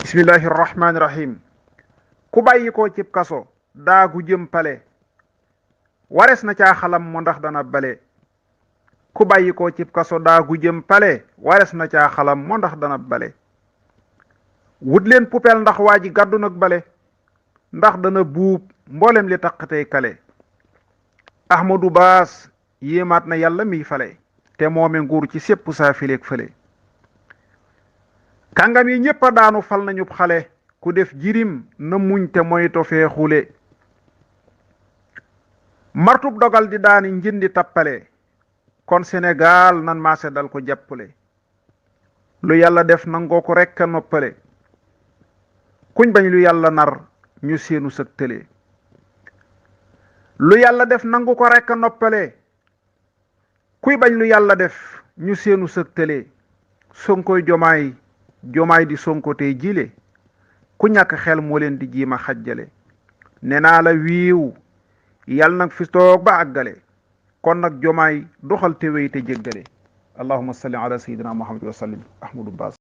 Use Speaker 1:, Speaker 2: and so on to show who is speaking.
Speaker 1: bismillahi rahmaani rahim. ku bàyyi ko cib kaso daagu jëm pale wares na caa xalam mo ndax dana bale. ku bàyyi ko cib kaso daagu jëm pale wares na caa xalam mo ndax dana bale. wut leen poubelle ndax waa ji gàddu nag bale ndax dana buub mboolem li taqatey kale. Ahmadu Baas yéemaat na yàlla miy fale te moome nguur ci sépp saa fileeg fële. kàngam yi ñépp a daanu fal nañu xale ku def jirim na muñ te moyto fee xule. martub dogal di daani njëndi tappale kon Sénégal nan maase dal ko jàppale. lu yàlla def nangoo ko rekk a noppale kuñ bañ lu yàlla nar ñu seenu sëg tële. lu yàlla def nangu ko rekk a noppale kuy bañ lu yàlla def ñu seenu sëg tële. sonkoy jomaay di sonko tey jile ku ñàkk xel moo leen di jiima xajjale. nee naa la wiiw yàlla nag fi toog ba àggale kon nag jomaay doxal te wéy te jéggale. allahumma salli ala sayyidina muhammad wa sallim. Ahmadou Bass.